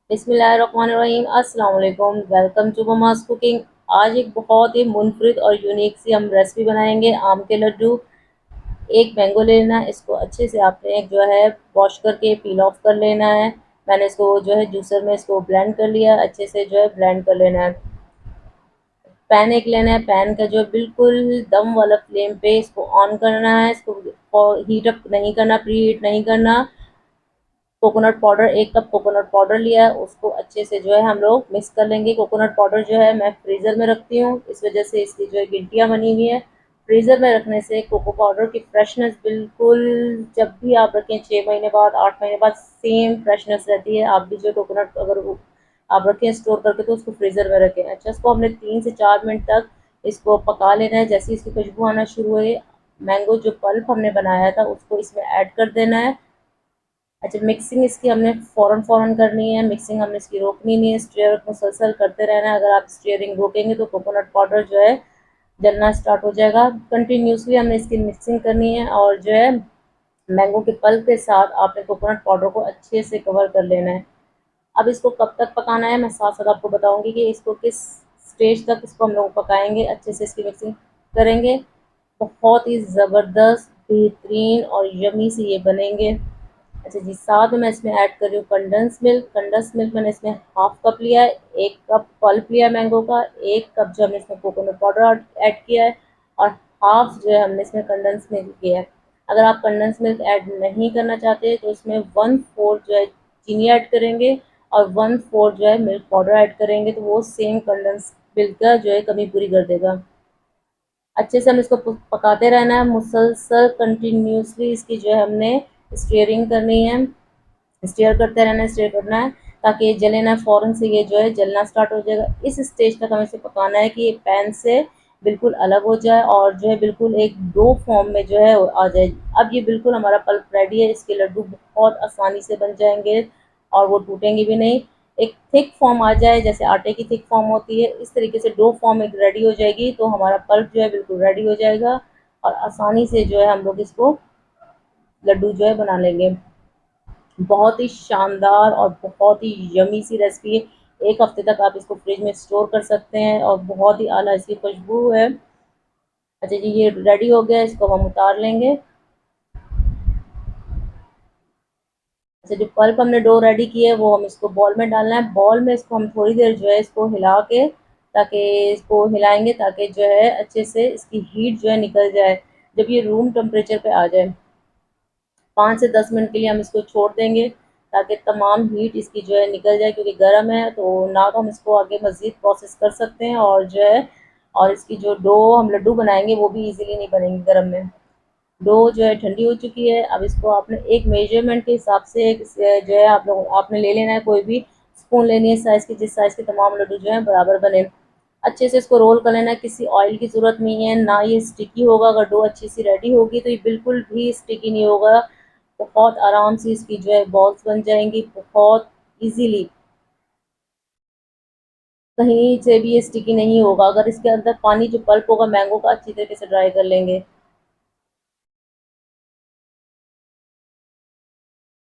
बिस्मिल्लाहिर्रहमानिर्रहीम। अस्सलाम वालेकुम। Welcome to mama's cooking. आज एक बहुत ही मुनफरिद और यूनिक सी हम रेसिपी बनाएंगे, आम के लड्डू। एक मैंगो लेना है, इसको अच्छे से आपने जो है वॉश करके पील ऑफ कर लेना है। मैंने इसको जो है जूसर में इसको ब्लेंड कर लिया, अच्छे से जो है ब्लेंड कर लेना है। पैन एक लेना है, पैन का जो है बिल्कुल दम वाला फ्लेम पे इसको ऑन करना है। इसको हीट अप नहीं करना, प्री हीट नहीं करना। Coconut powder, 1 cup coconut powder लिया है, उसको अच्छे से जो है हम लोग मिक्स कर लेंगे। कोकोनट पाउडर जो है मैं फ्रीज़र में रखती हूँ, इस वजह से इसकी जो है गिल्टियाँ बनी हुई है। फ्रीज़र में रखने से कोको पाउडर की फ्रेशनेस बिल्कुल, जब भी आप रखें 6 महीने बाद, 8 महीने बाद, सेम फ्रेशनेस रहती है। आप भी जो कोकोनट अगर आप रखें स्टोर करके तो उसको फ्रीज़र में रखें। अच्छा, इसको हमने 3 से 4 मिनट तक इसको पका लेना है। जैसे इसकी खुशबू आना शुरू हुई, मैंगो जो पल्प हमने बनाया था उसको इसमें ऐड कर देना है। अच्छा, मिक्सिंग इसकी हमने फ़ौरन करनी है, मिक्सिंग हमने इसकी रोकनी नहीं है, स्टीयर मुसलसल करते रहना है। अगर आप स्टीयरिंग रोकेंगे तो कोकोनट पाउडर जो है जलना स्टार्ट हो जाएगा। कंटिन्यूसली हमने इसकी मिक्सिंग करनी है और जो है मैंगो के पल्प के साथ आपने कोकोनट पाउडर को अच्छे से कवर कर लेना है। अब इसको कब तक पकाना है मैं साथ साथ आपको बताऊंगी कि इसको किस स्टेज तक इसको हम लोग पकाएंगे। अच्छे से इसकी मिक्सिंग करेंगे, बहुत ही ज़बरदस्त, बेहतरीन और यमी से ये बनेंगे। अच्छा जी, साथ में मैं इसमें ऐड कर रही हूँ कंडेंस मिल्क। कंडेंस मिल्क मैंने इसमें हाफ कप लिया है। 1 कप पल्प लिया है मैंगो का, 1 कप जो हमने इसमें कोकोनट पाउडर ऐड किया है, और हाफ जो है हमने इसमें कंडेंस मिल्क किया है। अगर आप कंडेंस मिल्क ऐड नहीं करना चाहते तो इसमें 1/4 जो है चीनी ऐड करेंगे, और 1/4 जो है मिल्क पाउडर ऐड करेंगे, तो वो सेम कंडेंस मिल्क का जो है कमी पूरी कर देगा। अच्छे से हम इसको पकाते रहना है, मुसलसल कंटिन्यूसली इसकी जो है हमने स्टीयरिंग करनी है। स्टीयर करते रहना है, स्टीयर करना है, ताकि ये जले ना। फ़ौरन से ये जो है जलना स्टार्ट हो जाएगा। इस स्टेज तक हमें इसे पकाना है कि ये पैन से बिल्कुल अलग हो जाए और जो है बिल्कुल एक डो फॉर्म में जो है आ जाए। अब ये बिल्कुल हमारा पल्प रेडी है, इसके लड्डू बहुत आसानी से बन जाएंगे और वो टूटेंगे भी नहीं। एक थिक फॉर्म आ जाए, जैसे आटे की थिक फॉर्म होती है, इस तरीके से डो फॉर्म एक रेडी हो जाएगी, तो हमारा पल्प जो है बिल्कुल रेडी हो जाएगा और आसानी से जो है हम लोग इसको लड्डू जो है बना लेंगे। बहुत ही शानदार और बहुत ही यमी सी रेसिपी है। 1 हफ्ते तक आप इसको फ्रिज में स्टोर कर सकते हैं और बहुत ही आला इसकी खुशबू है। अच्छा जी, ये रेडी हो गया, इसको हम उतार लेंगे। अच्छा, जो पल्प हमने डो रेडी की है वो हम इसको बॉल में डालना है। बॉल में इसको हम थोड़ी देर जो है इसको हिला के, ताकि इसको हिलाएंगे ताकि जो है अच्छे से इसकी हीट जो है निकल जाए। जब ये रूम टेम्परेचर पे आ जाए, 5 से 10 मिनट के लिए हम इसको छोड़ देंगे, ताकि तमाम हीट इसकी जो है निकल जाए, क्योंकि गर्म है तो ना तो हम इसको आगे मज़ीद प्रोसेस कर सकते हैं, और जो है और इसकी जो डो हम लड्डू बनाएंगे वो भी इजीली नहीं बनेंगे गर्म में। डो जो है ठंडी हो चुकी है। अब इसको आपने एक मेजरमेंट के हिसाब से एक जो है आप लोग आपने ले लेना है, कोई भी स्पून लेनी है साइज़ की, जिस साइज़ के तमाम लड्डू जो है बराबर बने। अच्छे से इसको रोल कर लेना है, किसी ऑयल की ज़रूरत नहीं है, ना ये स्टिकी होगा। अगर डो अच्छी सी रेडी होगी तो ये बिल्कुल भी स्टिकी नहीं होगा। बहुत आराम से इसकी जो है बॉल्स बन जाएंगी, बहुत इजीली, कहीं से भी ये स्टिकी नहीं होगा। अगर इसके अंदर पानी जो पल्प होगा मैंगो का अच्छी तरीके से ड्राई कर लेंगे।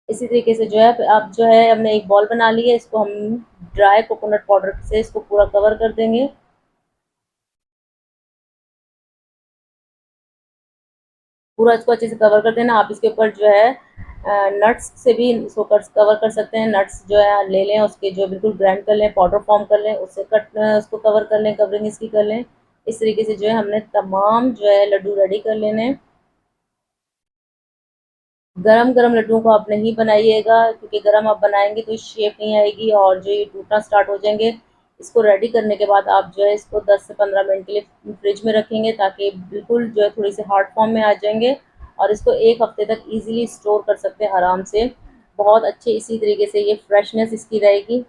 इसी तरीके से जो है आप जो है हमने एक बॉल बना ली है, इसको हम ड्राई कोकोनट पाउडर से इसको पूरा कवर कर देंगे। पूरा इसको अच्छे से कवर कर देना। आप इसके ऊपर जो है नट्स से भी इसको कवर कर सकते हैं। नट्स जो है ले लें, उसके जो बिल्कुल ग्राइंड कर लें, पाउडर फॉर्म कर लें, उससे उसको कवर कर लें, कवरिंग इसकी कर लें। इस तरीके से जो है हमने तमाम जो है लड्डू रेडी कर लेने हैं। गरम गरम लड्डुओं को आप नहीं बनाइएगा, क्योंकि गरम आप बनाएंगे तो शेप नहीं आएगी और जो ये टूटना स्टार्ट हो जाएंगे। इसको रेडी करने के बाद आप जो है इसको 10 से 15 मिनट के लिए फ्रिज में रखेंगे, ताकि बिल्कुल जो है थोड़ी सी हार्ड फॉर्म में आ जाएंगे, और इसको 1 हफ्ते तक इजीली स्टोर कर सकते हैं आराम से। बहुत अच्छे इसी तरीके से ये फ्रेशनेस इसकी रहेगी।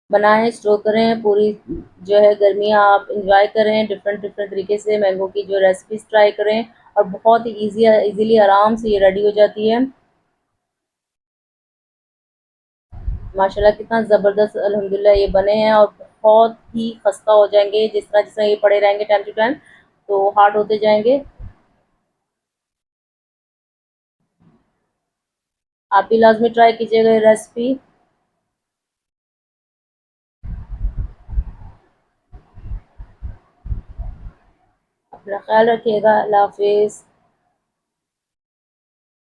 बनाएं, स्टोर करें, पूरी जो है गर्मियाँ आप इंजॉय करें। डिफरेंट डिफरेंट तरीके से मैंगो की जो रेसिपीज़ ट्राई करें, और बहुत ही इजीली आराम से ये रेडी हो जाती है। माशाल्लाह कितना ज़बरदस्त अल्हम्दुलिल्लाह ये बने हैं, और बहुत ही खस्ता हो जाएंगे जिस तरह जिस तरह ये पड़े रहेंगे टाइम टू टाइम, तो हार्ड होते जाएंगे। आप भी लाजमी ट्राई कीजिएगा ये रेसिपी। अपना ख्याल रखिएगा। अल्लाह हाफिज़।